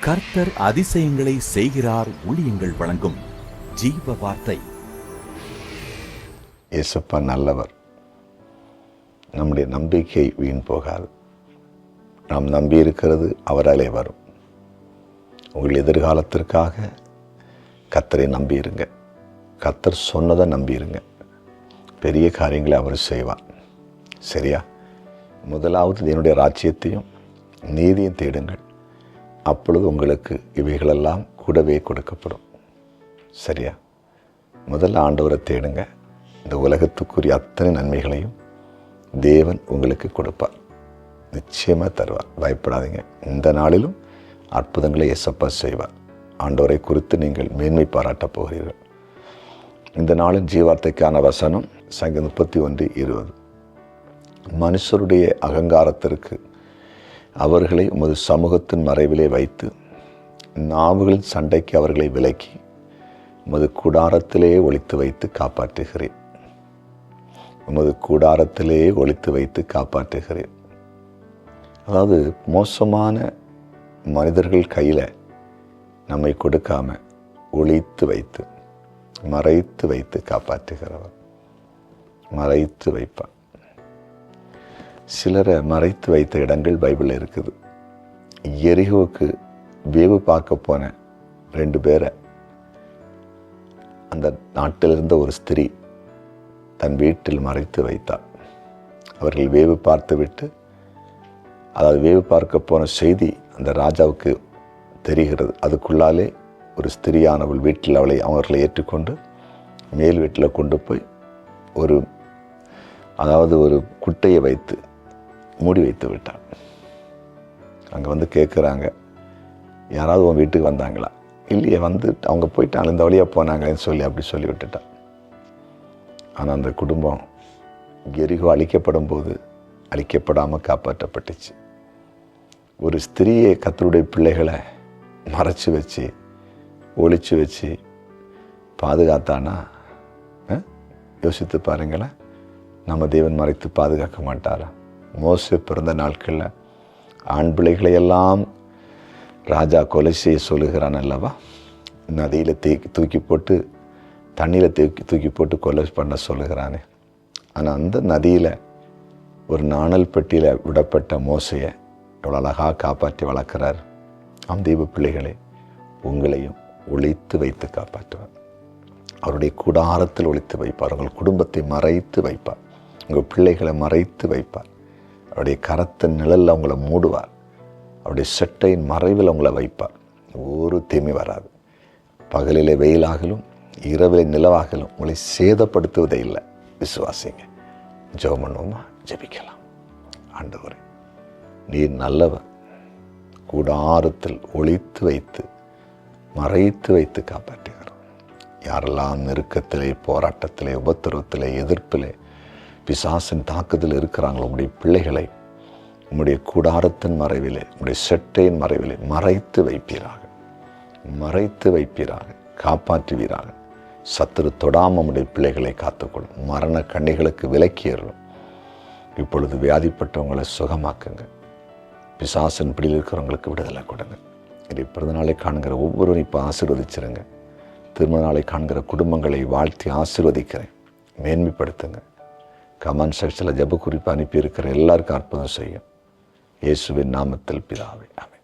கர்த்தர் அதிசயங்களை செய்கிறார். ஊழியங்கள் வழங்கும் ஜீவ வார்த்தை. இயேசப்பா நல்லவர். நம்முடைய நம்பிக்கை வீண் போகாது. நாம் நம்பி இருக்கிறது அவராலே வரும். உங்கள் எதிர்காலத்திற்காக கர்த்தரை நம்பியிருங்க. கர்த்தர் சொன்னதை நம்பியிருங்க. பெரிய காரியங்களை அவர் செய்வார். சரியா? முதலாவது என்னுடைய ராஜ்யத்தையும் நீதியும் தேடுங்கள், அப்பொழுது உங்களுக்கு இவைகளெல்லாம் கூடவே கொடுக்கப்படும். சரியா? முதல்ல ஆண்டவரை தேடுங்க. இந்த உலகத்துக்குரிய அத்தனை நன்மைகளையும் தேவன் உங்களுக்கு கொடுப்பார். நிச்சயமாக தருவார். பயப்படாதீங்க. இந்த நாளிலும் அற்புதங்களை இயேசப்பா செய்வார். ஆண்டவரை குறித்து நீங்கள் மேன்மை பாராட்டப் போகிறீர்கள். இந்த நாளின் ஜீவார்த்தைக்கான வசனம் சங்கீதம் 31:20. மனுஷருடைய அகங்காரத்திற்கு அவர்களை உமது சமூகத்தின் மறைவிலே வைத்து, நாவுகளின் சண்டைக்கு அவர்களை விலக்கி உமது கூடாரத்திலே ஒளித்து வைத்து காப்பாற்றுகிறேன். உமது கூடாரத்திலே ஒளித்து வைத்து காப்பாற்றுகிறேன். அதாவது மோசமான மனிதர்கள் கையில் நம்மை கொடுக்காம ஒளித்து வைத்து மறைத்து வைத்து காப்பாற்றுகிறவர். மறைத்து வைப்பார். சிலரை மறைத்து வைத்த இடங்கள் பைபிளில் இருக்குது. எரிகோவுக்கு வேவு பார்க்க போன 2 பேரை அந்த நாட்டில் இருந்த ஒரு ஸ்திரீ தன் வீட்டில் மறைத்து வைத்தார். அவர்கள் வேவு பார்த்து விட்டு, அதாவது வேவு பார்க்க போன செய்தி அந்த ராஜாவுக்கு தெரிகிறது. அதுக்குள்ளாலே ஒரு ஸ்திரியானவள் வீட்டில் அவர்களை ஏற்றுக்கொண்டு மேல் வீட்டில் கொண்டு போய் ஒரு குட்டையை வைத்து மூடி வைத்து விட்டான். அங்கே வந்து கேட்குறாங்க, யாராவது உன் வீட்டுக்கு வந்தாங்களா? இல்லையே, வந்து அவங்க போயிட்டாங்க, இந்த வழியாக போனாங்களேன்னு சொல்லி அப்படி சொல்லி விட்டுட்டான். ஆனால் அந்த குடும்பம் எரிகோ அழிக்கப்படும் போது அழிக்கப்படாமல் காப்பாற்றப்பட்டுச்சு. ஒரு ஸ்திரீயை கர்த்தருடைய பிள்ளைகளை மறைச்சி வச்சு ஒளிச்சு வச்சு பாதுகாத்தானா? யோசித்து பாருங்களேன். நம்ம தேவன் மறைத்து பாதுகாக்க மாட்டாரா? மோசே பிறந்த நாட்களில் ஆண் பிள்ளைகளையெல்லாம் ராஜா கொலை செய்ய சொல்லுகிறான் அல்லவா? நதியில் தூக்கி போட்டு தண்ணியில் தூக்கி போட்டு கொலை பண்ண சொல்லுகிறானே. ஆனால் அந்த நதியில் ஒரு நாணல் பெட்டியில் விடப்பட்ட மோசையை எவ்வளோ அழகாக காப்பாற்றி வளர்க்குறார். தெய்வ பிள்ளைகளை உங்களையும் ஒளித்து வைத்து காப்பாற்றுவார். அவருடைய கூடாரத்தில் ஒளித்து வைப்பார். உங்கள் குடும்பத்தை மறைத்து வைப்பார். உங்கள் பிள்ளைகளை மறைத்து வைப்பார். அவருடைய கரத்தின் நிழலில் அவங்கள மூடுவார். அவருடைய செட்டையின் மறைவில் அவங்கள வைப்பார். ஒரு தீமை வராது. பகலிலே வெயிலாகலும் இரவிலே நிலவாகலும் உங்களை சேதப்படுத்துவதே இல்லை. விசுவாசிங்க. ஜெபம் பண்ணுவோமா? ஜெபிக்கலாம். ஆண்டவரே, நீர் நல்லவர். கூடாரத்தில் ஒளித்து வைத்து மறைத்து வைத்து காப்பாற்றுகிறோம். யாரெல்லாம் நெருக்கத்திலே, போராட்டத்திலே, உபத்திரவத்திலே, எதிர்ப்பிலே, பிசாசின் தாக்குதல் இருக்கிறாங்களோ, உங்களுடைய பிள்ளைகளை உங்களுடைய கூடாரத்தின் மறைவிலே, உங்களுடைய செட்டையின் மறைவிலே மறைத்து வைப்பீராக. மறைத்து வைப்பீராக. காப்பாற்றுவீராக. சத்துரு தொடாமல் உங்களுடைய பிள்ளைகளை காத்துக்கொள்ளும். மரண கண்ணிகளுக்கு விலக்கியறலும். இப்பொழுது வியாதிப்பட்டவங்களை சுகமாக்குங்க. பிசாசின் பிடியில் இருக்கிறவங்களுக்கு விடுதலை கொடுங்க. இதை பிறந்தநாளை காண்கிற ஒவ்வொருவரும் இப்போ ஆசீர்வதிச்சிருங்க. திருமண நாளை காண்கிற குடும்பங்களை வாழ்த்தி ஆசீர்வதிக்கிறேன். மேன்மைப்படுத்துங்க. கமெண்ட் செக்ஷனில் ஜெப குறிப்பு அனுப்பியிருக்கிற எல்லாருக்கும் அற்புதம் செய்யும். இயேசுவின் நாமத்தில் பிதாவே, ஆமென்.